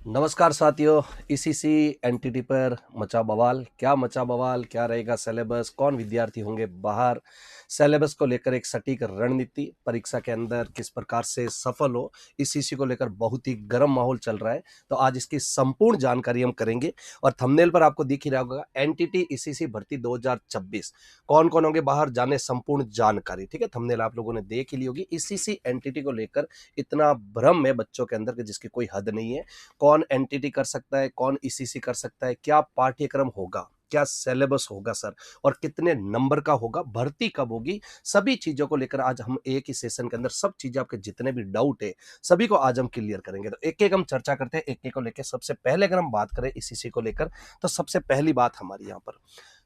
नमस्कार साथियों। ECC entity पर मचा बवाल। क्या मचा बवाल, क्या रहेगा सिलेबस, कौन विद्यार्थी होंगे बाहर, सिलेबस को लेकर एक सटीक रणनीति, परीक्षा के अंदर किस प्रकार से सफल हो, ईसीसी को लेकर बहुत ही गर्म माहौल चल रहा है। तो आज इसकी संपूर्ण जानकारी हम करेंगे और थंबनेल पर आपको दिख ही रहा होगा एनटीटी ईसीसी भर्ती 2026 कौन कौन होंगे बाहर, जाने संपूर्ण जानकारी। ठीक है, थंबनेल आप लोगों ने देख ही ली होगी। ईसीसी एनटीटी को लेकर इतना भ्रम है बच्चों के अंदर कि जिसकी कोई हद नहीं है। कौन एनटीटी कर सकता है, कौन ईसीसी कर सकता है, क्या पाठ्यक्रम होगा, क्या सिलेबस होगा सर, और कितने नंबर का होगा, भर्ती कब होगी, सभी चीजों को लेकर आज हम एक ही सेशन के अंदर सब चीजें, आपके जितने भी डाउट है सभी को आज हम क्लियर करेंगे। तो एक एक हम चर्चा करते हैं, एक एक को लेकर। सबसे पहले अगर हम बात करें ईसीसी को लेकर, तो सबसे पहली बात हमारी यहाँ पर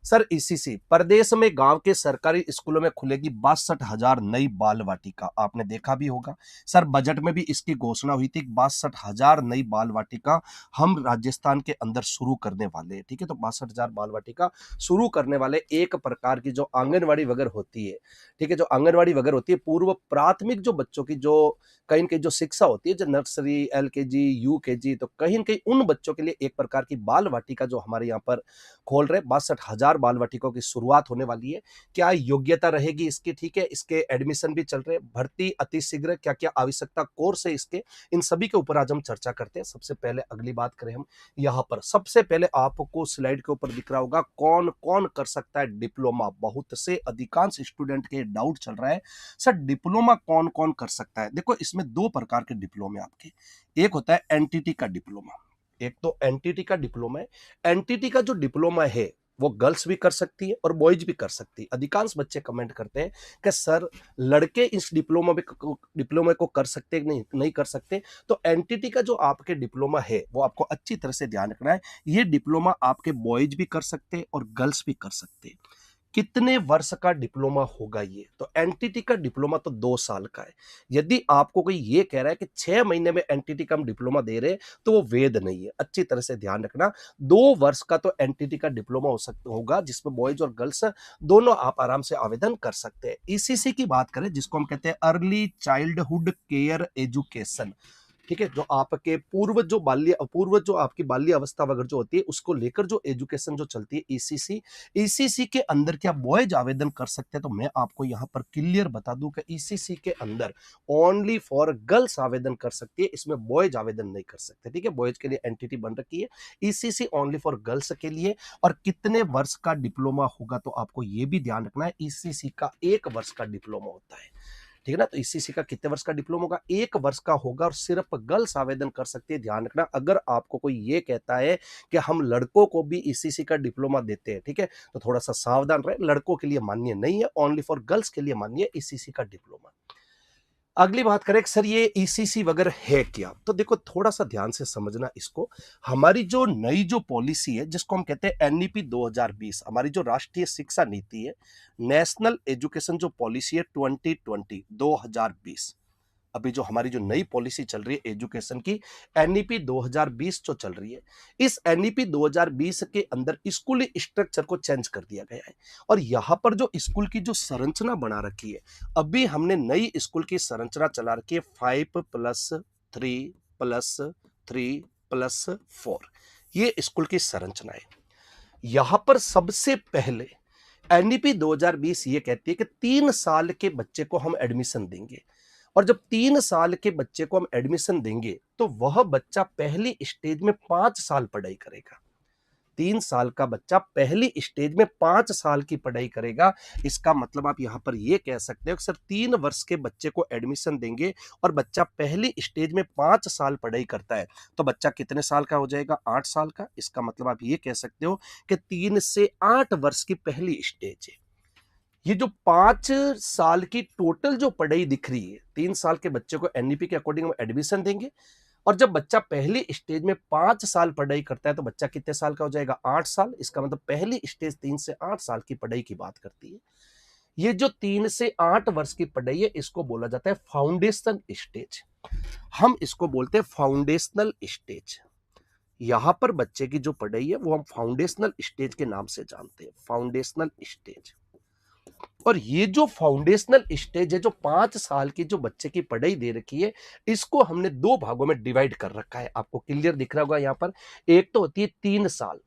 सर, ईसीसी प्रदेश में गांव के सरकारी स्कूलों में खुलेगी 62,000 नई बाल वाटिका। आपने देखा भी होगा सर, बजट में भी इसकी घोषणा हुई थी, 62,000 नई बाल वाटिका हम राजस्थान के अंदर शुरू करने वाले हैं। ठीक है, तो 62,000 बाल वाटिका शुरू करने वाले। एक प्रकार की जो आंगनवाड़ी वगैरह होती है, ठीक है, जो आंगनवाड़ी वगैरह होती है, पूर्व प्राथमिक जो बच्चों की जो कहीं न कहीं जो शिक्षा होती है, जो नर्सरी, एलकेजी, यूकेजी, तो कहीं न कहीं उन बच्चों के लिए एक प्रकार की बाल वाटिका जो हमारे यहाँ पर खोल रहे, 62,000 बाल वाटिकाओं की शुरुआत होने वाली है। क्या योग्यता रहेगी इसकी, ठीक है, इसके एडमिशन भी चल रहे, भर्ती अति शीघ्र, क्या क्या आवश्यकता कोर्स है इसके, इन सभी के ऊपर आज हम चर्चा करते हैं। सबसे पहले अगली बात करें हम यहाँ पर, सबसे पहले आपको स्लाइड के ऊपर दिख रहा होगा कौन कौन कर सकता है डिप्लोमा। बहुत से अधिकांश स्टूडेंट के डाउट चल रहा है सर, डिप्लोमा कौन कौन कर सकता है। देखो, इसमें दो प्रकार के डिप्लोमे आपके, एक होता है एनटीटी का डिप्लोमा, एक तो एनटीटी का डिप्लोमा है। एनटीटी का जो डिप्लोमा है वो गर्ल्स भी कर सकती है और बॉयज भी कर सकती है। अधिकांश बच्चे कमेंट करते हैं कि सर, लड़के इस डिप्लोमा को कर सकते नहीं नहीं कर सकते। तो एनटीटी का जो आपके डिप्लोमा है वो आपको अच्छी तरह से ध्यान रखना है। ये डिप्लोमा आपके बॉयज भी कर सकते हैं और गर्ल्स भी कर सकते हैं। कितने वर्ष का डिप्लोमा होगा ये, तो एनटीटी का डिप्लोमा तो 2 साल का है। यदि आपको कोई ये कह रहा है कि 6 महीने में एनटीटी का हम डिप्लोमा दे रहे हैं, तो वो वेद नहीं है। अच्छी तरह से ध्यान रखना, 2 वर्ष का तो एनटीटी का डिप्लोमा हो सकता होगा, जिसमें बॉयज और गर्ल्स दोनों आप आराम से आवेदन कर सकते हैं। ईसीसी की बात करें, जिसको हम कहते हैं अर्ली चाइल्डहुड केयर एजुकेशन, ठीक है, जो आपके पूर्व जो आपकी बाल्य अवस्था वगैरह जो होती है उसको लेकर जो एजुकेशन जो चलती है ईसीसी, ईसीसी के अंदर क्या बॉयज आवेदन कर सकते हैं? तो मैं आपको यहां पर क्लियर बता दूं कि ईसीसी के अंदर ओनली फॉर गर्ल्स आवेदन कर सकती है, इसमें बॉयज आवेदन नहीं कर सकते। ठीक है, बॉयज के लिए एंटिटी बन रखी है, ईसीसी ओनली फॉर गर्ल्स के लिए। और कितने वर्ष का डिप्लोमा होगा, तो आपको यह भी ध्यान रखना है, ईसीसी का 1 वर्ष का डिप्लोमा होता है। ठीक है ना, तो ईसीसी का कितने वर्ष का डिप्लोमा होगा? 1 वर्ष का होगा और सिर्फ गर्ल्स आवेदन कर सकती है। ध्यान रखना, अगर आपको कोई ये कहता है कि हम लड़कों को भी ईसीसी का डिप्लोमा देते हैं, ठीक है, तो थोड़ा सा सावधान रहे, लड़कों के लिए मान्य नहीं है, ओनली फॉर गर्ल्स के लिए मान्य है ईसीसी का डिप्लोमा। अगली बात करें सर, ये ईसीसी वगैरह है क्या, तो देखो थोड़ा सा ध्यान से समझना इसको। हमारी जो नई जो पॉलिसी है, जिसको हम कहते हैं एनईपी 2020, हमारी जो राष्ट्रीय शिक्षा नीति है, नेशनल एजुकेशन जो पॉलिसी है 2020, अभी जो हमारी जो नई पॉलिसी चल रही है एजुकेशन की, एनईपी 2020 जो चल रही है, इस एनईपी 2020 के अंदर स्कूली स्ट्रक्चर को चेंज कर दिया गया है। और यहां पर जो स्कूल की जो संरचना बना रखी है, अभी हमने नई स्कूल की संरचना चला रखी है 5+3+3+4, ये स्कूल की संरचना है। यहां पर सबसे पहले एनईपी 2020 ये कहती है कि 3 साल के बच्चे को हम एडमिशन देंगे, और जब 3 साल के बच्चे को हम एडमिशन देंगे तो वह बच्चा पहली स्टेज में 5 साल पढ़ाई करेगा। 3 साल का बच्चा पहली स्टेज में 5 साल की पढ़ाई करेगा। इसका मतलब आप यहां पर यह कह सकते हो कि सर, 3 वर्ष के बच्चे को एडमिशन देंगे और बच्चा पहली स्टेज में 5 साल पढ़ाई करता है, तो बच्चा कितने साल का हो जाएगा? 8 साल का। इसका मतलब आप ये कह सकते हो कि 3 से 8 वर्ष की पहली स्टेज है। ये जो 5 साल की टोटल जो पढ़ाई दिख रही है, 3 साल के बच्चे को एनईपी के अकॉर्डिंग हम एडमिशन देंगे, और जब बच्चा पहली स्टेज में 5 साल पढ़ाई करता है तो बच्चा कितने साल का हो जाएगा? 8 साल। इसका मतलब पहली स्टेज 3 से 8 साल की पढ़ाई की बात करती है। ये जो 3 से 8 वर्ष की पढ़ाई है, इसको बोला जाता है फाउंडेशन स्टेज। हम इसको बोलते हैं फाउंडेशनल स्टेज। यहां पर बच्चे की जो पढ़ाई है वो हम फाउंडेशनल स्टेज के नाम से जानते हैं, फाउंडेशनल स्टेज। और ये जो फाउंडेशनल स्टेज है, जो 5 साल की जो बच्चे की पढ़ाई दे रखी है, इसको हमने 2 भागों में डिवाइड कर रखा है। आपको क्लियर दिख रहा होगा यहाँ पर। एक तो होती है 3 साल।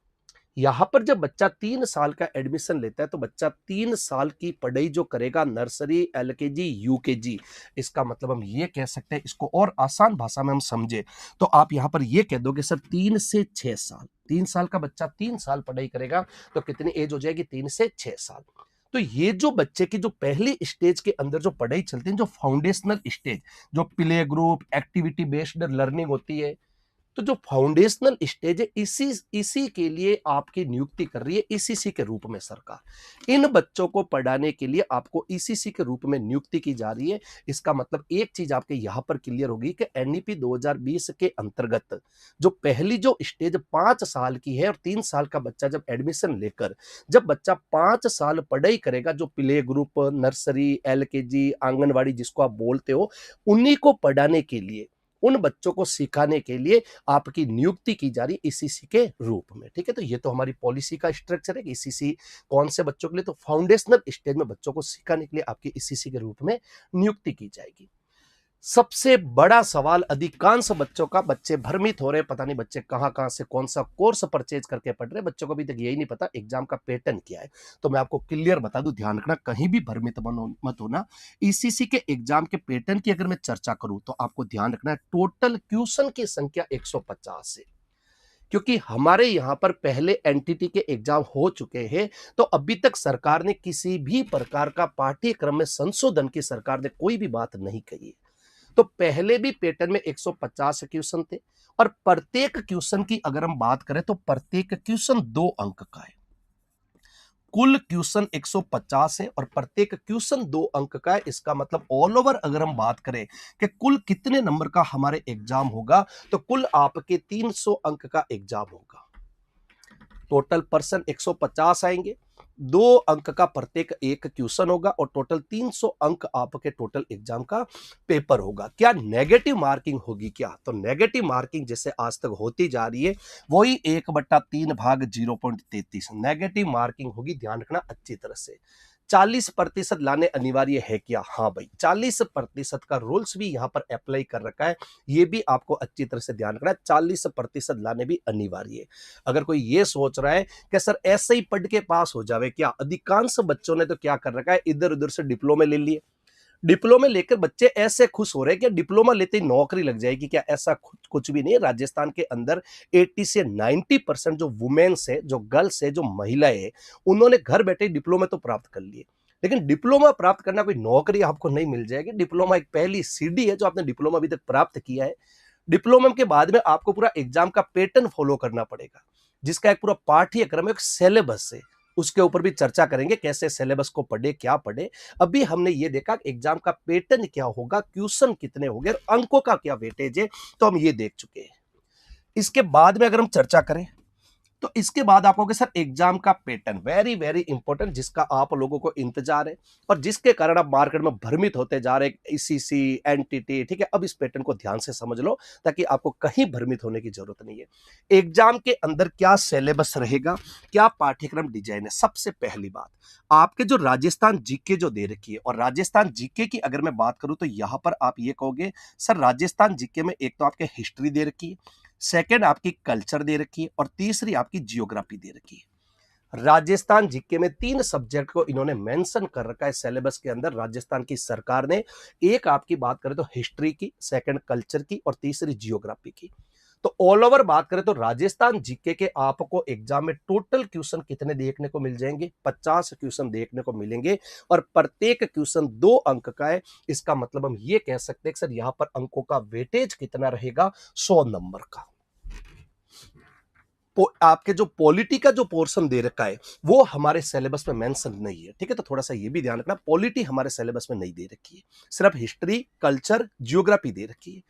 यहां पर जब बच्चा 3 साल का एडमिशन लेता है तो बच्चा 3 साल की पढ़ाई जो करेगा, नर्सरी, एलकेजी, यूकेजी। इसका मतलब हम ये कह सकते हैं, इसको और आसान भाषा में हम समझे तो आप यहां पर ये कह दोगे सर 3 से 6 साल। 3 साल का बच्चा 3 साल पढ़ाई करेगा तो कितनी एज हो जाएगी? 3 से 6 साल। तो ये जो बच्चे की जो पहली स्टेज के अंदर जो पढ़ाई चलती है, जो फाउंडेशनल स्टेज, जो play group, activity based learning होती है, तो जो फाउंडेशनल स्टेज है, इसी इसी के लिए आपकी नियुक्ति कर रही है ईसीसी के रूप में सरकार। इन बच्चों को पढ़ाने के लिए आपको ईसीसी के रूप में नियुक्ति की जा रही है। इसका मतलब एक चीज आपके यहां पर क्लियर होगी कि एनईपी 2020 के अंतर्गत जो पहली जो स्टेज 5 साल की है, और 3 साल का बच्चा जब एडमिशन लेकर, जब बच्चा 5 साल पढ़ाई करेगा, जो play group, nursery, LKG, anganwadi जिसको आप बोलते हो, उन्हीं को पढ़ाने के लिए, उन बच्चों को सिखाने के लिए आपकी नियुक्ति की जा रही है ईसीसी के रूप में। ठीक है, तो ये तो हमारी पॉलिसी का स्ट्रक्चर है कि ईसीसी कौन से बच्चों के लिए, तो फाउंडेशनल स्टेज में बच्चों को सिखाने के लिए आपकी ईसीसी के रूप में नियुक्ति की जाएगी। सबसे बड़ा सवाल, अधिकांश बच्चों का, बच्चे भ्रमित हो रहे हैं, पता नहीं बच्चे कहां कहां से कौन सा कोर्स परचेज करके पढ़ रहे हैं, बच्चों को अभी तक यही नहीं पता एग्जाम का पैटर्न क्या है। तो मैं आपको क्लियर बता दूं, ध्यान रखना, कहीं भी भ्रमित मत होना। ईसीसी के एग्जाम के पैटर्न की अगर मैं चर्चा करूं तो आपको ध्यान रखना है, टोटल क्वेश्चन की संख्या 150 है। क्योंकि हमारे यहां पर पहले एनटीटी के एग्जाम हो चुके हैं, तो अभी तक सरकार ने किसी भी प्रकार का पाठ्यक्रम में संशोधन की सरकार ने कोई भी बात नहीं कही है। तो पहले भी पैटर्न में 150 क्वेश्चन थे, और प्रत्येक क्वेश्चन की अगर हम बात करें तो प्रत्येक क्वेश्चन 2 अंक का है। कुल क्वेश्चन 150 है और प्रत्येक क्वेश्चन 2 अंक का है। इसका मतलब ऑल ओवर अगर हम बात करें कि कुल कितने नंबर का हमारे एग्जाम होगा, तो कुल आपके 300 अंक का एग्जाम होगा। टोटल पर्सन 150 आएंगे, 2 अंक का प्रत्येक एक क्वेश्चन होगा, और टोटल 300 अंक आपके टोटल एग्जाम का पेपर होगा। क्या नेगेटिव मार्किंग होगी क्या? तो नेगेटिव मार्किंग जैसे आज तक होती जा रही है, वही 1/3 भाग 0.33 नेगेटिव मार्किंग होगी। ध्यान रखना अच्छी तरह से। 40% लाने अनिवार्य है क्या? हाँ भाई, 40% का रूल्स भी यहां पर अप्लाई कर रखा है। ये भी आपको अच्छी तरह से ध्यान रखना है, 40% लाने भी अनिवार्य है। अगर कोई ये सोच रहा है कि सर ऐसे ही पढ़ के पास हो जावे क्या, अधिकांश बच्चों ने तो क्या कर रखा है, इधर उधर से डिप्लोमे ले लिए। डिप्लोमा लेकर बच्चे ऐसे खुश हो रहे हैं कि डिप्लोमा लेते ही नौकरी लग जाएगी क्या? ऐसा कुछ भी नहीं है। राजस्थान के अंदर 80 से 90% जो वुमेन्स है, जो गर्ल्स है, जो महिलाएं है, उन्होंने घर बैठे डिप्लोमा तो प्राप्त कर लिए। लेकिन डिप्लोमा प्राप्त करना कोई नौकरी आपको नहीं मिल जाएगी। डिप्लोमा एक पहली सीढ़ी है, जो आपने डिप्लोमा अभी तक प्राप्त किया है। डिप्लोमा के बाद में आपको पूरा एग्जाम का पैटर्न फॉलो करना पड़ेगा, जिसका एक पूरा पाठ्यक्रम है, एक सिलेबस है। उसके ऊपर भी चर्चा करेंगे, कैसे सिलेबस को पढ़े, क्या पढ़े। अभी हमने ये देखा एग्जाम का पैटर्न क्या होगा, क्वेश्चन कितने होंगे, और अंकों का क्या वेटेज है, तो हम ये देख चुके हैं। इसके बाद में अगर हम चर्चा करें तो इसके बाद आप कहोगे सर एग्जाम का पैटर्न वेरी वेरी इंपॉर्टेंट, जिसका आप लोगों को इंतजार है और जिसके कारण आप मार्केट में भ्रमित होते जा रहे हैं, ईसीसी, एनटीटी। ठीक है, अब इस पैटर्न को ध्यान से समझ लो ताकि आपको कहीं भ्रमित होने की जरूरत नहीं है। एग्जाम के अंदर क्या सिलेबस रहेगा, क्या पाठ्यक्रम डिजाइन है। सबसे पहली बात, आपके जो राजस्थान जीके जो दे रखी है, और राजस्थान जीके की अगर मैं बात करूं तो यहां पर आप ये कहोगे सर राजस्थान जीके में एक तो आपके हिस्ट्री दे रखी है, सेकंड आपकी कल्चर दे रखी है, और तीसरी आपकी जियोग्राफी दे रखी है। राजस्थान जीके में 3 सब्जेक्ट को इन्होंने मेंशन कर रखा है सिलेबस के अंदर, राजस्थान की सरकार ने। एक आपकी बात करें तो हिस्ट्री की, सेकंड कल्चर की, और तीसरी जियोग्राफी की। तो ऑल ओवर बात करें तो राजस्थान जीके के आपको एग्जाम में टोटल क्वेश्चन कितने देखने को मिल जाएंगे? 50 क्वेश्चन देखने को मिलेंगे, और प्रत्येक क्वेश्चन 2 अंक का है। इसका मतलब हम ये कह सकते हैं कि सर यहां पर अंकों का वेटेज कितना रहेगा? 100 नंबर का। आपके जो पॉलिटी का जो पोर्शन दे रखा है वो हमारे सिलेबस में मेंशन नहीं है। ठीक है, तो थोड़ा सा ये भी ध्यान रखना, पॉलिटी हमारे सिलेबस में नहीं दे रखी है, सिर्फ हिस्ट्री, कल्चर, जियोग्राफी दे रखी है।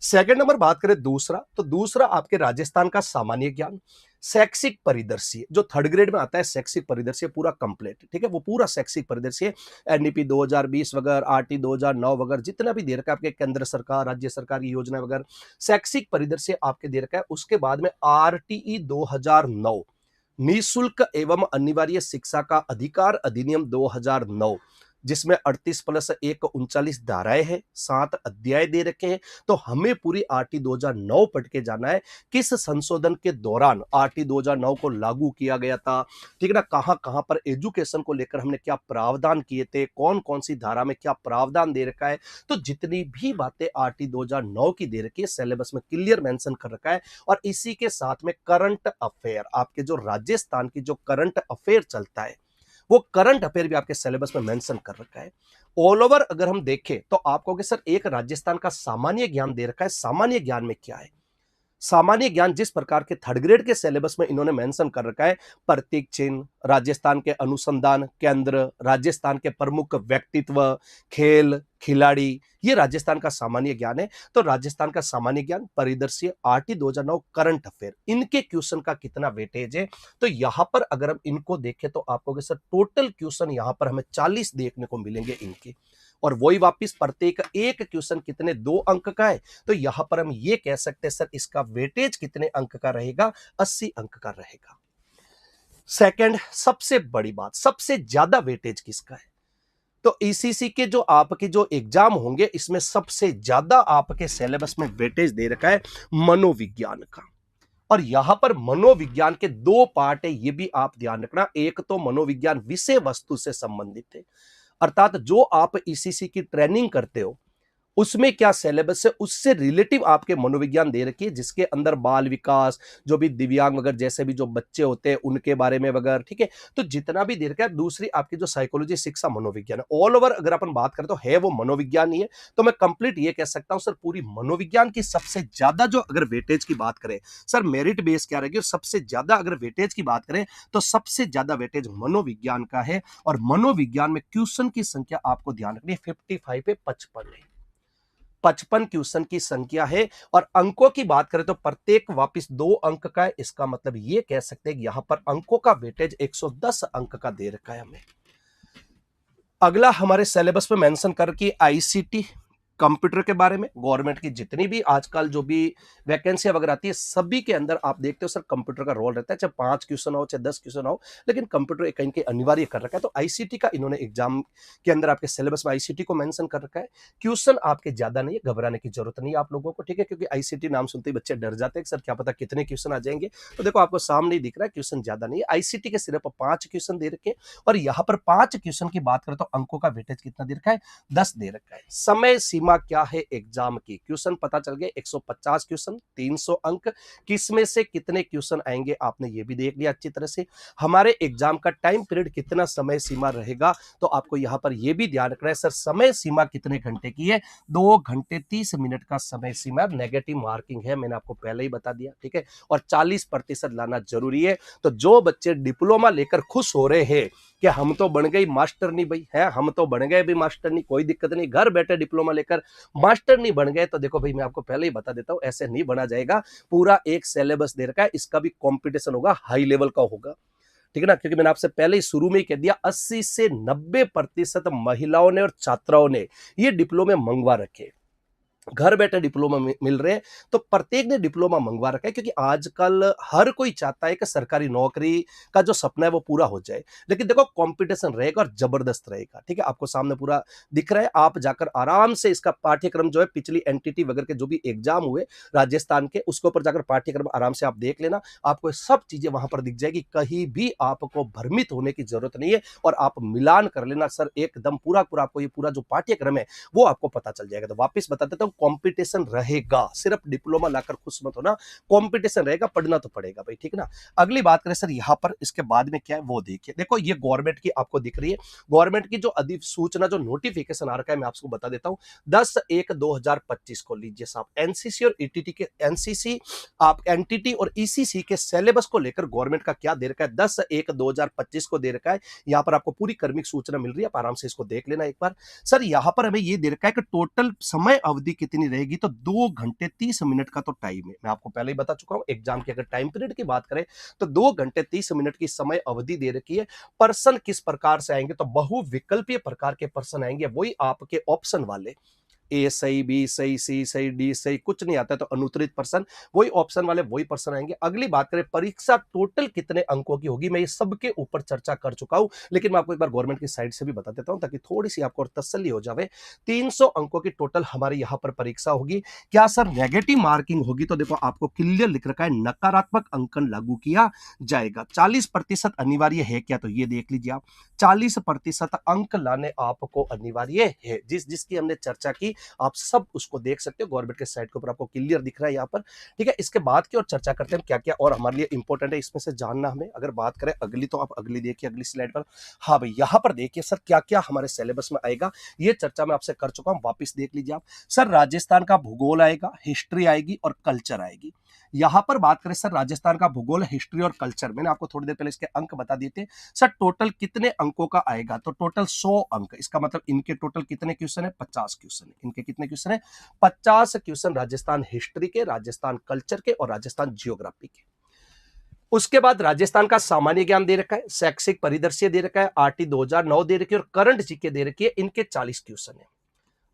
सेकंड नंबर बात करें दूसरा, तो दूसरा आपके राजस्थान का सामान्य ज्ञान, शैक्षिक परिदृश्य, जो थर्ड ग्रेड में आता है शैक्षिक परिदृश्य पूरा कंप्लीट। ठीक है, वो पूरा शैक्षिक परिदृश्य एनईपी 2020 वगैरह, आरटी 2009 वगैरह, जितना भी दे रखा है आपके केंद्र सरकार, राज्य सरकार की योजना वगैरह, शैक्षिक परिदृश्य आपके दे रखा है। उसके बाद में आरटीई 2009 निःशुल्क एवं अनिवार्य शिक्षा का अधिकार अधिनियम 2009, जिसमें 38+1 39 धाराएं हैं, 7 अध्याय दे रखे हैं। तो हमें पूरी आरटी 2009 पढ़ के जाना है, किस संशोधन के दौरान आरटी 2009 को लागू किया गया था, ठीक है ना। कहां कहां पर एजुकेशन को लेकर हमने क्या प्रावधान किए थे, कौन कौन सी धारा में क्या प्रावधान दे रखा है। तो जितनी भी बातें आरटी 2009 की दे रखी है, सिलेबस में क्लियर मेंशन कर रखा है। और इसी के साथ में करंट अफेयर, आपके जो राजस्थान की जो करंट अफेयर चलता है, वो करंट अफेयर भी आपके सिलेबस में मेंशन कर रखा है। ऑल ओवर अगर हम देखें तो आपको कि सर एक राजस्थान का सामान्य ज्ञान दे रखा है। सामान्य ज्ञान में क्या है? सामान्य ज्ञान जिस प्रकार के थर्ड ग्रेड के सिलेबस में इन्होंने मेंशन कर रखा है, प्रतीक चिन्ह, राजस्थान के अनुसंधान केंद्र, राजस्थान के प्रमुख व्यक्तित्व, खेल खिलाड़ी, ये राजस्थान का सामान्य ज्ञान है। तो राजस्थान का सामान्य ज्ञान, परिदृश्य, आरटी 2009, करंट अफेयर, इनके क्वेश्चन का कितना वेटेज है। तो यहां पर अगर हम इनको देखें तो आपको सर टोटल क्वेश्चन यहां पर हमें 40 देखने को मिलेंगे इनके। और वही वापिस प्रत्येक एक क्वेश्चन कितने, 2 अंक का है। तो यहां पर हम ये कह सकते हैं सर इसका वेटेज कितने अंक का रहेगा, 80 अंक का रहेगा। सेकंड, सबसे बड़ी बात, सबसे ज्यादा वेटेज किसका है? तो ईसीसी के जो आपके जो एग्जाम होंगे, इसमें सबसे ज्यादा आपके सिलेबस में वेटेज दे रखा है मनोविज्ञान का। और यहां पर मनोविज्ञान के 2 पार्ट है, ये भी आप ध्यान रखना। एक तो मनोविज्ञान विषय वस्तु से संबंधित है, अर्थात जो आप ईसीसी की ट्रेनिंग करते हो उसमें क्या सिलेबस है, उससे रिलेटिव आपके मनोविज्ञान दे रखी है, जिसके अंदर बाल विकास, जो भी दिव्यांग वगैरह जैसे भी जो बच्चे होते हैं उनके बारे में वगैरह, ठीक है। तो जितना भी दे रखा है। दूसरी आपकी जो साइकोलॉजी शिक्षा मनोविज्ञान है, ऑल ओवर अगर अपन बात करें तो है वो मनोविज्ञान ही है। तो मैं कंप्लीट ये कह सकता हूं सर, पूरी मनोविज्ञान की सबसे ज्यादा जो अगर वेटेज की बात करें सर, मेरिट बेस क्या रहेगी, और सबसे ज्यादा अगर वेटेज की बात करें तो सबसे ज्यादा वेटेज मनोविज्ञान का है। और मनोविज्ञान में क्वेश्चन की संख्या आपको ध्यान रखनी है, 55 पे 55 है, 55 क्वेश्चन की संख्या है। और अंकों की बात करें तो प्रत्येक वापिस 2 अंक का है। इसका मतलब ये कह सकते हैं कि यहां पर अंकों का वेटेज 110 अंक का दे रखा है हमें। अगला हमारे सिलेबस में मेंशन करके आईसीटी, कंप्यूटर के बारे में। गवर्नमेंट की जितनी भी आजकल जो भी वैकेंसी वगैरह आती है, सभी के अंदर आप देखते हो सर कंप्यूटर का रोल रहता है, चाहे 5 क्वेश्चन हो चाहे 10 क्वेश्चन हो, लेकिन कंप्यूटर कहीं के अनिवार्य कर रखा है। तो आईसीटी का इन्होंने एग्जाम के अंदर आपके सिलेबस में आईसीटी को मेंशन कर रखा है। क्वेश्चन आपके ज्यादा नहीं है, घबराने की जरूरत नहीं है आप लोगों को, ठीक है, क्योंकि आईसीटी नाम सुनते ही बच्चे डर जाते हैं सर क्या पता कितने क्वेश्चन आ जाएंगे। तो देखो आपको सामने ही दिख रहा है, क्वेश्चन ज्यादा नहीं है। आईसीटी के सिर्फ 5 क्वेश्चन दे रखे हैं। और यहां पर 5 क्वेश्चन की बात करें तो अंकों का वेटेज कितना दे रखा है, 10 दे रखा है। समय सीमा क्या है एग्जाम की, क्वेश्चन पता चल गए, 150 क्वेश्चन, 300 अंक। किसमें से कितने क्वेश्चन आएंगे आपने ये भी देख लिया अच्छी तरह से। हमारे एग्जाम का टाइम पीरियड कितना समय सीमा रहेगा, तो आपको यहां पर यह भी ध्यान रखना है सर, समय सीमा कितने घंटे की है, 2 घंटे 30 मिनट का समय सीमा। नेगेटिव मार्किंग है, मैंने आपको पहले ही बता दिया, ठीक है। और 40% लाना जरूरी है। तो जो बच्चे डिप्लोमा लेकर खुश हो रहे हैं कि हम तो बन गई मास्टर नहीं भाई, है हम तो बन गए भी मास्टर नहीं, कोई दिक्कत नहीं, घर बैठे डिप्लोमा लेकर मास्टर नहीं बन गए, तो देखो भाई मैं आपको पहले ही बता देता हूं, ऐसे नहीं बना जाएगा। पूरा एक सिलेबस दे रखा है, इसका भी कंपटीशन होगा, हाई लेवल का होगा, ठीक है ना। क्योंकि मैंने आपसे पहले ही शुरू में ही कह दिया, 80 से 90% महिलाओं ने और छात्राओं ने ये डिप्लोमे मंगवा रखे, घर बैठे डिप्लोमा मिल रहे हैं। तो प्रत्येक ने डिप्लोमा मंगवा रखा है, क्योंकि आजकल हर कोई चाहता है कि सरकारी नौकरी का जो सपना है वो पूरा हो जाए। लेकिन देखो कंपटीशन रहेगा और जबरदस्त रहेगा, ठीक है। आपको सामने पूरा दिख रहा है, आप जाकर आराम से इसका पाठ्यक्रम जो है, पिछली एनटीटी वगैरह के जो भी एग्जाम हुए राजस्थान के, उसके ऊपर जाकर पाठ्यक्रम आराम से आप देख लेना, आपको सब चीजें वहां पर दिख जाएगी। कहीं भी आपको भ्रमित होने की जरूरत नहीं है। और आप मिलान कर लेना सर, एकदम पूरा पूरा आपको ये पूरा जो पाठ्यक्रम है वो आपको पता चल जाएगा। तो वापस बता देता हूं, कंपटीशन रहेगा, सिर्फ डिप्लोमा लाकर खुश मत होना, कंपटीशन रहेगा, पढ़ना तो पड़ेगा भाई, ठीक है ना। अगली बात करें सर यहां पर, इसके बाद में क्या है वो देखिए। देखो ये गवर्नमेंट की आपको दिख रही है, गवर्नमेंट की जो अधिसूचना, जो नोटिफिकेशन आ रखा है, मैं आपको बता देता हूं। 10/1/2025 को लीजिए साहब, एनसीसी और ईटीटी के, एनसीसी आप एनटीटी और ईसीसी के सिलेबस को लेकर गवर्नमेंट का क्या दे रखा है, 10/1/2025 को दे रखा है। यहां पर आपको पूरी कर्मिक सूचना मिल रही है, आप आराम से इसको देख लेना एक बार। सर यहां पर हमें यह दे रखा है कि टोटल समय अवधि कितनी रहेगी, तो 2 घंटे 30 मिनट का तो टाइम है, मैं आपको पहले ही बता चुका हूं। एग्जाम की अगर टाइम पीरियड की बात करें तो 2 घंटे 30 मिनट की समय अवधि दे रखी है। पर्सन किस प्रकार से आएंगे, तो बहुविकल्पीय प्रकार के पर्सन आएंगे, वही आपके ऑप्शन वाले, ए सही, बी सही, सी सही, डी सही, कुछ नहीं आता है तो अनुत्तरित प्रश्न, वही ऑप्शन वाले वही प्रश्न आएंगे। अगली बात करें परीक्षा टोटल कितने अंकों की होगी, मैं ये सबके ऊपर चर्चा कर चुका हूं, लेकिन मैं आपको एक बार गवर्नमेंट की साइड से भी बता देता हूं ताकि थोड़ी सी आपको और तसल्ली हो जाए। 300 अंकों की टोटल हमारी यहां पर परीक्षा होगी। क्या सर नेगेटिव मार्किंग होगी, तो देखो आपको क्लियर लिख रखा है नकारात्मक अंकन लागू किया जाएगा। 40% अनिवार्य है क्या, तो ये देख लीजिए आप, 40% अंक लाने आपको अनिवार्य है। जिसकी हमने चर्चा की आप सब उसको देख सकते हो, गवर्नमेंट के साइट के ऊपर आपको क्लियर दिख रहा है यहाँ पर। ठीक है, इसके बाद की और चर्चा करते हैं क्या क्या और हमारे लिए इंपॉर्टेंट है इसमें से जानना हमें। अगर बात करें अगली, तो आप अगली देखिए, अगली स्लाइड पर। हाँ भाई, यहाँ पर देखिए सर क्या क्या हमारे सिलेबस में आएगा, ये चर्चा मैं आपसे कर चुका हूं, वापिस देख लीजिए आप। सर राजस्थान का भूगोल आएगा, हिस्ट्री आएगी और कल्चर आएगी। यहां पर बात करें सर राजस्थान का भूगोल, हिस्ट्री और कल्चर, मैंने आपको थोड़ी देर पहले इसके अंक बता दिए थे। सर टोटल कितने अंकों का आएगा, तो टोटल 100 अंक। इसका मतलब इनके टोटल कितने क्वेश्चन है, 50 क्वेश्चन है। इनके कितने क्वेश्चन है, 50 क्वेश्चन राजस्थान हिस्ट्री के, राजस्थान कल्चर के और राजस्थान जियोग्राफी के। उसके बाद राजस्थान का सामान्य ज्ञान दे रखा है, शैक्षिक परिदृश्य दे रखा है, आरटी 2009 दे रखी है और करंट जीके दे रखी है। इनके 40 क्वेश्चन है।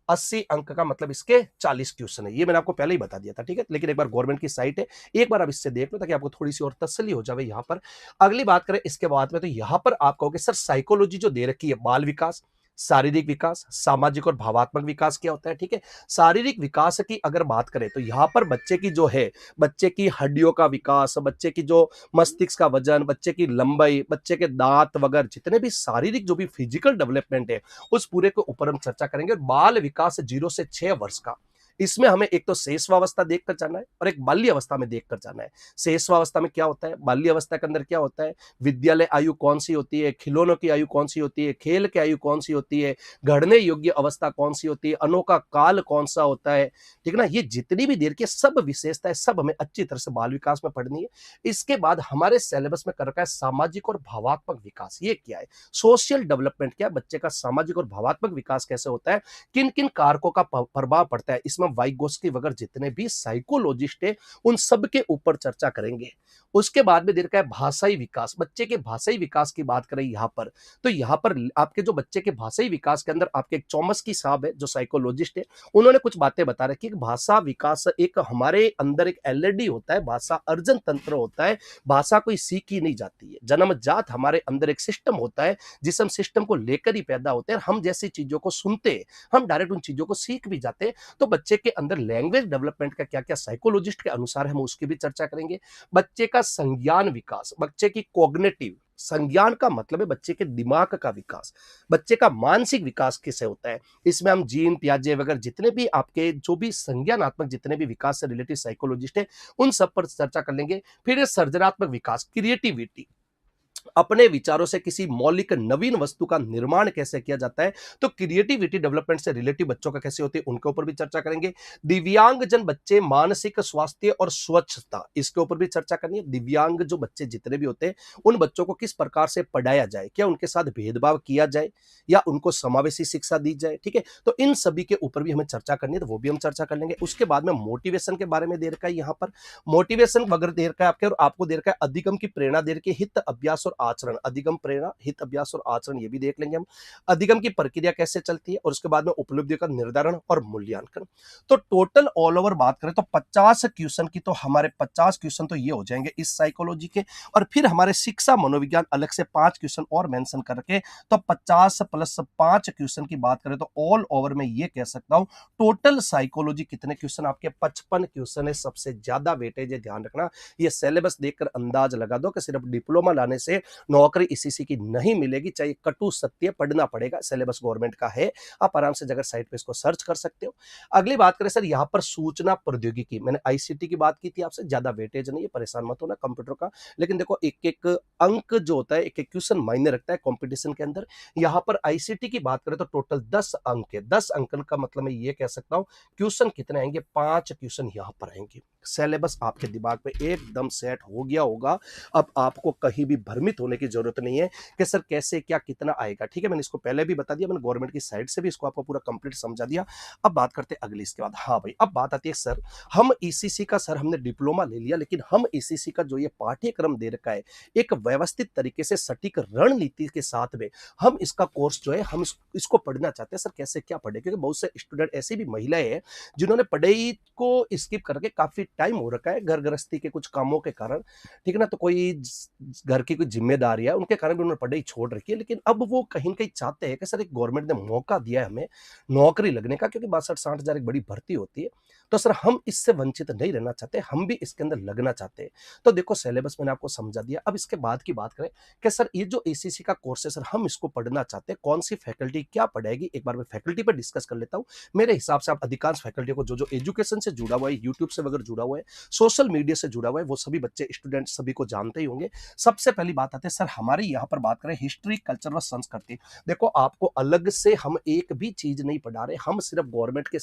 80 अंक का मतलब इसके 40 क्वेश्चन है, ये मैंने आपको पहले ही बता दिया था। ठीक है, लेकिन एक बार गवर्नमेंट की साइट है, एक बार आप इससे देख लो ताकि आपको थोड़ी सी और तसल्ली हो जाए। यहां पर अगली बात करें इसके बाद में, तो यहां पर आप कहोगे सर साइकोलॉजी जो दे रखी है, बाल विकास, शारीरिक विकास, सामाजिक और भावात्मक विकास क्या होता है। ठीक है, शारीरिक विकास की अगर बात करें तो यहां पर बच्चे की जो है, बच्चे की हड्डियों का विकास, बच्चे की जो मस्तिष्क का वजन, बच्चे की लंबाई, बच्चे के दांत वगैरह, जितने भी शारीरिक जो भी फिजिकल डेवलपमेंट है, उस पूरे के ऊपर हम चर्चा करेंगे। और बाल विकास 0 से 6 वर्ष का, इसमें हमें एक तो शेषवावस्था देखकर जाना है और एक बाल्य अवस्था में देखकर जाना है। शेषवावस्था में क्या होता है, बाल्य अवस्था के अंदर क्या होता है, विद्यालय आयु कौन सी होती है, खिलौनों की आयु कौन सी होती है, खेल की आयु कौन सी होती है, गढ़ने योग्य अवस्था कौन सी होती है, अनोखा काल कौन सा होता है। ठीक है ना, ये जितनी भी देर की सब विशेषताएं सब हमें अच्छी तरह से बाल विकास में पढ़नी है। इसके बाद हमारे सिलेबस में कर रखा है सामाजिक और भावात्मक विकास। ये क्या है, सोशल डेवलपमेंट क्या है, बच्चे का सामाजिक और भावात्मक विकास कैसे होता है, किन किन कारकों का प्रभाव पड़ता है। इसमें वाइगोस्की वगैरह जितने भी साइकोलॉजिस्ट है उन सब के ऊपर चर्चा करेंगे। उसके बाद में देखा है भाषाई विकास, बच्चे के भाषाई विकास की बात करें यहां पर, तो यहां पर आपके जो बच्चे के भाषाई विकास के अंदर आपके एक चॉम्स्की साहब है जो साइकोलॉजिस्ट है, उन्होंने कुछ बातें बता रखी कि भाषा विकास एक हमारे अंदर एक एलईडी होता है, भाषा अर्जन तंत्र होता है, भाषा कोई सीखी नहीं जाती है, जन्मजात हमारे अंदर एक सिस्टम होता है, जिस हम सिस्टम को लेकर ही पैदा होते हैं। हम जैसी चीजों को सुनते हैं, हम डायरेक्ट उन चीजों को सीख भी जाते हैं। तो बच्चे के अंदर लैंग्वेज डेवलपमेंट का क्या क्या साइकोलॉजिस्ट के अनुसार हम उसकी भी चर्चा करेंगे। बच्चे का संज्ञान विकास, बच्चे की कॉग्निटिव, संज्ञान का मतलब है बच्चे के दिमाग का विकास, बच्चे का मानसिक विकास कैसे होता है, इसमें हम जीन पियाजे वगैरह जितने भी आपके जो भी संज्ञानात्मक जितने भी विकास से रिलेटेड साइकोलॉजिस्ट है उन सब पर चर्चा कर लेंगे। फिर सर्जनात्मक विकास, क्रिएटिविटी, अपने विचारों से किसी मौलिक नवीन वस्तु का निर्माण कैसे किया जाता है, तो क्रिएटिविटी डेवलपमेंट से रिलेटिव बच्चों का कैसे होती है उनके ऊपर भी चर्चा करेंगे। दिव्यांगजन बच्चे, मानसिक स्वास्थ्य और स्वच्छता, इसके ऊपर भी चर्चा करनी है। दिव्यांग जो बच्चे जितने भी होते हैं उन बच्चों को किस प्रकार से पढ़ाया जाए, क्या उनके साथ भेदभाव किया जाए या उनको समावेशी शिक्षा दी जाए। ठीक है, तो इन सभी के ऊपर भी हमें चर्चा करनी है, तो वो भी हम चर्चा कर लेंगे। उसके बाद में मोटिवेशन के बारे में दे रखा है, यहाँ पर मोटिवेशन वगैरह दे रखा है आपके, और आपको दे रखा है अधिगम की प्रेरणा दे रखी है, हित अभ्यास और आचरण, अधिगम प्रेरणा हित अभ्यास और आचरण, ये भी देख लेंगे हम। अधिगम की प्रक्रिया कैसे चलती है और उसके बाद में उपलब्धि का निर्धारण और मूल्यांकन। तो टोटल ऑल ओवर बात करें तो 50 क्वेश्चन की, तो हमारे 50 क्वेश्चन तो ये हो जाएंगे इस साइकोलॉजी के, और फिर हमारे शिक्षा मनोविज्ञान अलग से 5 क्वेश्चन और मेंशन करके, तो 50 प्लस 5 क्वेश्चन की बात करें तो ऑल ओवर में ये कह सकता हूं टोटल साइकोलॉजी कितने क्वेश्चन आपके, 55 क्वेश्चन है। सबसे ज्यादा वेटेज है, ध्यान रखना, ये सिलेबस देखकर अंदाज लगा दो कि सिर्फ डिप्लोमा लाने से नौकरी ईसीसी की नहीं मिलेगी, चाहिए कटु सत्य, पढ़ना पड़ेगा, सिलेबस गवर्नमेंट का है, आप आराम से जगह साइट पे इसको सर्च कर सकते हो। अगली बात करें सर यहाँ पर सूचना प्रौद्योगिकी, मैंने आईसीटी की बात की थी आपसे, ज्यादा वेटेज नहीं है, परेशान मत होना कंप्यूटर का, लेकिन देखो एक एक अंक जो होता है, एक एक क्वेश्चन मायने रखता है कंपटीशन के अंदर। यहाँ पर आईसीटी की बात करें तो टोटल 10 अंक है, 10 अंक का मतलब मैं ये कह सकता हूं क्वेश्चन कितने आएंगे, 5 क्वेश्चन यहाँ पर आएंगे। सिलेबस आपके दिमाग में एकदम सेट हो गया होगा। अब आपको कहीं भी भ्रमित होने की जरूरत नहीं है कि सर कैसे क्या कितना आएगा। ठीक है, मैंने इसको पहले भी बता दिया, मैंने गवर्नमेंट की साइड से भी इसको आपको पूरा कंप्लीट समझा दिया। अब बात करते हैं अगली इसके बाद। हाँ भाई, अब बात आती है सर, हम ईसीसी का सर हमने डिप्लोमा ले लिया, लेकिन हम ईसीसी का जो ये पाठ्यक्रम दे रखा है एक व्यवस्थित तरीके से सटीक रणनीति के साथ में हम इसका कोर्स जो है हम इसको पढ़ना चाहते हैं। सर कैसे क्या पढ़े, क्योंकि बहुत से स्टूडेंट ऐसी भी महिलाएं हैं जिन्होंने पढ़ाई को स्किप करके काफी टाइम हो रखा है घर गृहस्थी के कुछ कामों के कारण। ठीक है ना, तो कोई घर की कोई जिम्मेदारी है उनके कारण भी उन्होंने पढ़ाई छोड़ रखी है, लेकिन अब वो कहीं ना कहीं चाहते हैं कि सर एक गवर्नमेंट ने मौका दिया है हमें नौकरी लगने का, क्योंकि 62-60 हजार एक बड़ी भर्ती होती है। तो सर हम इससे वंचित नहीं रहना चाहते, हम भी इसके अंदर लगना चाहते हैं। तो देखो सिलेबस मैंने आपको समझा दिया। अब इसके बाद की बात करें कि सर ये जो एसीसी का कोर्स है सर हम इसको पढ़ना चाहते हैं, कौन सी फैकल्टी क्या पढ़ाएगी, एक बार मैं फैकल्टी पर डिस्कस कर लेता हूं। मेरे हिसाब से आप अधिकांश फैकल्टी को जो जो एजुकेशन से जुड़ा हुआ है, यूट्यूब से वगैरह जुड़ा हुआ है, सोशल मीडिया से जुड़ा हुआ है, वो सभी बच्चे स्टूडेंट सभी को जानते ही होंगे। सबसे पहली बात आती है सर हमारे यहाँ पर बात करें हिस्ट्री कल्चर व संस्कृति। देखो आपको अलग से हम एक भी चीज नहीं पढ़ा रहे, हम सिर्फ गवर्नमेंट के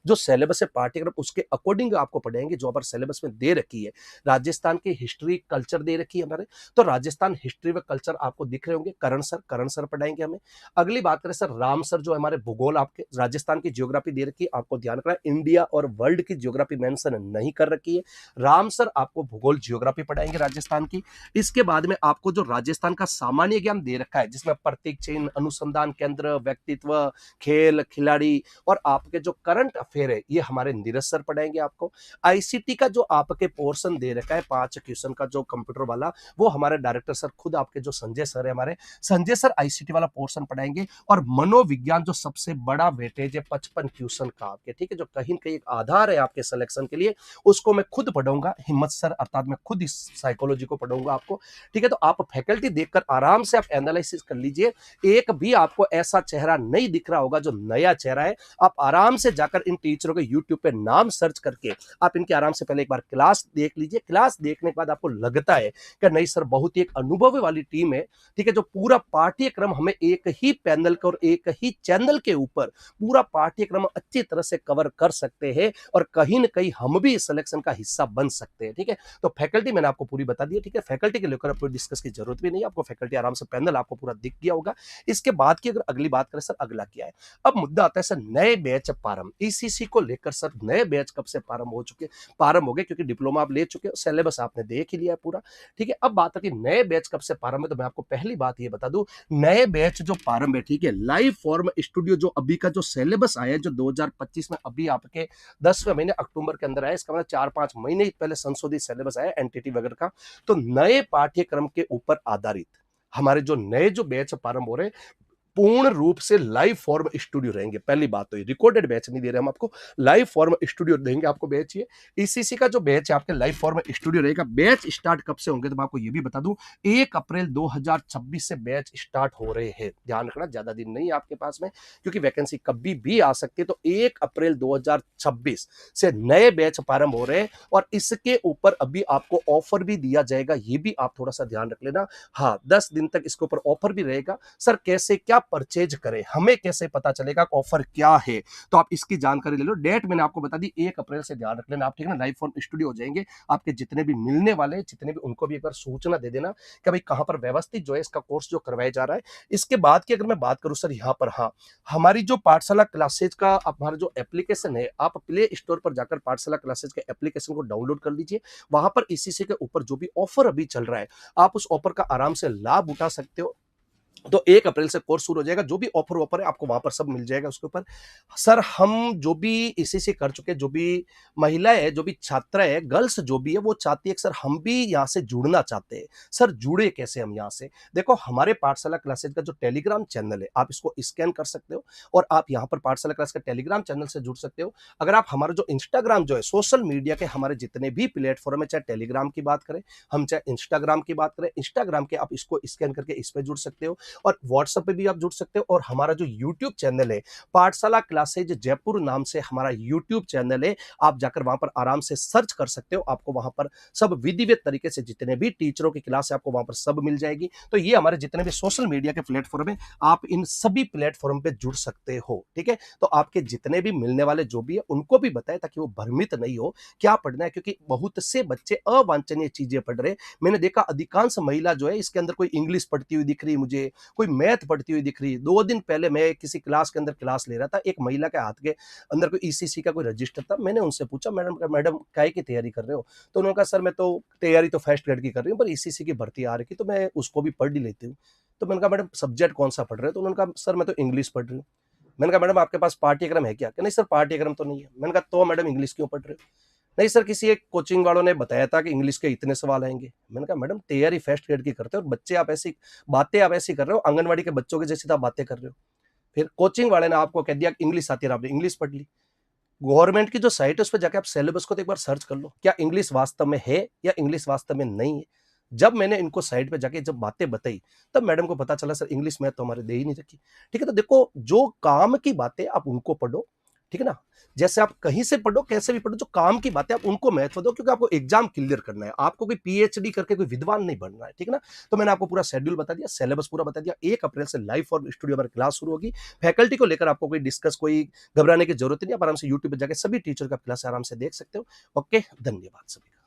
जो सिलेबस है पाठ्यक्रम उसके अकॉर्डिंग आपको पढ़ाएंगे जो हमारे सिलेबस में दे रखी है। राजस्थान की हिस्ट्री कल्चर दे रखी है हमारे, तो राजस्थान हिस्ट्री व कल्चर आपको दिख रहे होंगे, करण सर पढ़ाएंगे हमें। अगली बात करें सर राम सर जो हमारे भूगोल, आपके राजस्थान की ज्योग्राफी दे रखी है, आपको ध्यान रखना है इंडिया और वर्ल्ड की ज्योग्राफी मेंशन नहीं कर रखी है। राम सर आपको भूगोल ज्योग्राफी पढ़ाएंगे राजस्थान की। इसके बाद में आपको जो राजस्थान का सामान्य ज्ञान दे रखा है जिसमें प्रतीक चिन्ह, अनुसंधान केंद्र, व्यक्तित्व, खेल खिलाड़ी और आपके जो करंट अफेयर है ये हमारे नीरज सर पढ़ाएंगे आपको। आईसीटी का जो आपके पोर्शन दे रखा है 5 क्वेश्चन का जो कंप्यूटर वाला, वो हमारे डायरेक्टर सर खुद आपके जो संजय सर है हमारे, संजय सर आईसीटी वाला पोर्शन पढ़ाएंगे। और मनोविज्ञान जो सबसे बड़ा वेटेज है 55 क्वेश्चन का आपके, ठीक है, जो कहीं कहीं एक आधार है आपके सिलेक्शन के लिए, उसको मैं खुद पढ़ाऊंगा। हिम्मत सर अर्थात मैं खुद इस साइकोलॉजी को पढ़ाऊंगा आपको। ठीक है, तो आप फैकल्टी देखकर आराम से आप एनालिसिस कर लीजिए, एक भी आपको ऐसा चेहरा नहीं दिख रहा होगा जो नया चेहरा है। आप आराम से जाकर इन टीचरों के यूट्यूब पे नाम सर्च करके आप इनके आराम से पहले एक बार क्लास देख लीजिए। क्लास देखने के बाद आपको लगता है कि नहीं सर बहुत ही एक अनुभवी वाली टीम है, ठीक है, जो पूरा पाठ्यक्रम हमें एक ही पैनल और एक ही चैनल के ऊपर पूरा पाठ्यक्रम अच्छी तरह से कवर कर सकते हैं और कहीं ना कहीं हम भी इस सिलेक्शन का हिस्सा बन सकते हैं। ठीक है, तो फैकल्टी मैंने आपको पूरी बता दी है। ठीक है, फैकल्टी के लेकर आपको डिस्कस की जरूरत भी नहीं, आपको फैकल्टी आराम से पैनल आपको पूरा दिख गया होगा। इसके बाद की अगर अगली बात करें सर अगला क्या है, अब मुद्दा आता है सर नए बैच प्रारंभ। ईसीसी को लेकर सर नए बैच कब से प्रारंभ हो गए, क्योंकि डिप्लोमा आप ले चुके हो, सिलेबस आपने देख ही लिया पूरा। ठीक है, अब बात आती है नए बैच कब से प्रारंभ है, तो मैं आपको पहली बात ये बता दूं, नए बैच जो प्रारंभ है, ठीक है, लाइव फॉर्म स्टूडियो जो अभी का जो सिलेबस आया है जो 2025 में अभी आपके 10वें महीने अक्टूबर के अंदर आया, इसका मतलब 4-5 महीने पहले संशोधित सिलेबस आया एनटीटी वगैरह का। तो नए पाठ्यक्रम के ऊपर आधारित हमारे जो नए जो बैच प्रारंभ हो रहे हैं पूर्ण रूप से लाइव फॉर्म स्टूडियो रहेंगे। पहली बात तो ये रिकॉर्डेड बैच नहीं दे रहे हम आपको, लाइव फॉर्म स्टूडियो देंगे आपको बैच। ये ईसीसी का जो बैच है आपके लाइव फॉर्म स्टूडियो रहेगा। बैच स्टार्ट कब से होंगे तो मैं आपको ये भी बता दूं 1 अप्रैल 2026 से बैच स्टार्ट हो रहे हैं। ध्यान रखना ज्यादा दिन नहीं है आपके पास में, क्योंकि वैकेंसी कभी भी आ सकती है। तो 1 अप्रैल 2026 से नए बैच प्रारंभ हो रहे हैं और इसके ऊपर अभी आपको ऑफर भी दिया जाएगा, ये भी आप थोड़ा सा ध्यान रख लेना। हाँ, 10 दिन तक इसके ऊपर ऑफर भी रहेगा। सर कैसे क्या परचेज करें, हमें कैसे पता चलेगा ऑफर क्या है, तो आप इसकी जानकारी ले लो। डेट मैंने आपको बता दी 1 अप्रैल से, ध्यान रख लेना आप, ठीक है ना। लाइव फॉर्म स्टूडियो हो जाएंगे आपके जितने भी मिलने वाले जितने भी, उनको भी एक बार सूचना दे देना कि भाई कहां पर व्यवस्थित जो है इसका कोर्स जो करवाया जा रहा है। इसके बाद की अगर मैं बात करूं सर यहाँ पर, हाँ, हमारी जो पाठशाला क्लासेज का हमारा जो एप्लीकेशन है, आप प्ले स्टोर पर जाकर पाठशाला क्लासेज के एप्लीकेशन को डाउनलोड कर लीजिए। वहां पर ईसीसी के ऊपर जो भी ऑफर अभी चल रहा है आप उस ऑफर का आराम से लाभ उठा सकते हो। तो 1 अप्रैल से कोर्स शुरू हो जाएगा, जो भी ऑफर है आपको वहां पर सब मिल जाएगा उसके ऊपर। सर हम जो भी इसी कर चुके, जो भी महिलाएं है, जो भी छात्रा है, गर्ल्स जो भी है, वो चाहती है कि सर हम भी यहाँ से जुड़ना चाहते हैं। सर जुड़े कैसे हम यहाँ से, देखो हमारे पाठशाला क्लासेज का जो टेलीग्राम चैनल है आप इसको स्कैन कर सकते हो और आप यहाँ पर पाठशाला क्लास के टेलीग्राम चैनल से जुड़ सकते हो। अगर आप हमारा जो इंस्टाग्राम जो है, सोशल मीडिया के हमारे जितने भी प्लेटफॉर्म है, चाहे टेलीग्राम की बात करें हम, चाहे इंस्टाग्राम की बात करें, इंस्टाग्राम के आप इसको स्कैन करके इस पे जुड़ सकते हो। और व्हाट्सएप पे भी आप जुड़ सकते हो, और हमारा जो यूट्यूब चैनल है पाठशाला क्लासेज जयपुर नाम से हमारा यूट्यूब चैनल है, आप जाकर वहां पर आराम से सर्च कर सकते हो। आपको वहां पर सब विधिवत तरीके से जितने भी टीचरों की क्लास है आपको वहां पर सब मिल जाएगी। तो ये हमारे जितने भी सोशल मीडिया के प्लेटफॉर्म है, आप इन सभी प्लेटफॉर्म पे जुड़ सकते हो, ठीक है। तो आपके जितने भी मिलने वाले जो भी है उनको भी बताएं ताकि वो भ्रमित नहीं हो क्या पढ़ना है, क्योंकि बहुत से बच्चे अवांछनीय चीजें पढ़ रहे हैं। मैंने देखा अधिकांश महिला जो है इसके अंदर कोई इंग्लिश पढ़ती हुई दिख रही है मुझे, कोई मैथ पढ़ती हुई दिख रही है। 2 दिन पहले मैं किसी क्लास के अंदर क्लास ले रहा था, एक महिला के हाथ के अंदर कोई ईसीसी का कोई रजिस्टर था। मैंने उनसे पूछा, मैडम मैडम काय की तैयारी कर रहे हो? तो उन्होंने कहा, सर मैं तो तैयारी तो फर्स्ट ग्रेड की कर रही हूँ, पर ईसीसी की भर्ती आ रही थी तो मैं उसको भी पढ़ ही लेती हूँ। तो मैंने कहा, मैडम सब्जेक्ट कौन सा पढ़ रहे हो? तो उन्होंने कहा, सर मैं तो इंग्लिश पढ़ रही हूँ। मैंने कहा, मैडम आपके पास पाठ्यक्रम है क्या? कि नहीं सर पाठ्यक्रम तो नहीं है। मैंने कहा, तो मैडम इंग्लिश क्यों पढ़ रहे हो? नहीं सर, किसी एक कोचिंग वालों ने बताया था कि इंग्लिश के इतने सवाल आएंगे। मैंने कहा, मैडम तैयारी फर्स्ट ग्रेड की करते हो और बच्चे आप ऐसी बातें आप ऐसी कर रहे हो, आंगनवाड़ी के बच्चों के जैसी तो आप बातें कर रहे हो। फिर कोचिंग वाले ने आपको कह दिया कि इंग्लिश आती है, आपने इंग्लिश पढ़ ली। गवर्नमेंट की जो साइट है उस पर जाके आप सिलेबस को तो एक बार सर्च कर लो, क्या इंग्लिश वास्तव में है या इंग्लिश वास्तव में नहीं है। जब मैंने इनको साइट पे जाके जब बातें बताई, तब मैडम को पता चला सर इंग्लिश मैथ तो हमारे दे ही नहीं रखी। ठीक है, तो देखो जो काम की बातें आप उनको पढ़ो, ठीक है ना। जैसे आप कहीं से पढ़ो कैसे भी पढ़ो, जो काम की बातें आप उनको महत्व दो, क्योंकि आपको एग्जाम क्लियर करना है, आपको कोई पीएचडी करके कोई विद्वान नहीं बनना है, ठीक है ना। तो मैंने आपको पूरा शेड्यूल बता दिया, सिलेबस पूरा बता दिया। 1 अप्रैल से लाइव और स्टूडियो हमारी क्लास शुरू होगी। फैकल्टी को लेकर आपको कोई डिस्कस कोई घबराने की जरूरत नहीं, आप आराम से यूट्यूब पर जाकर सभी टीचर का क्लास आराम से देख सकते हो। ओके, धन्यवाद सभी का।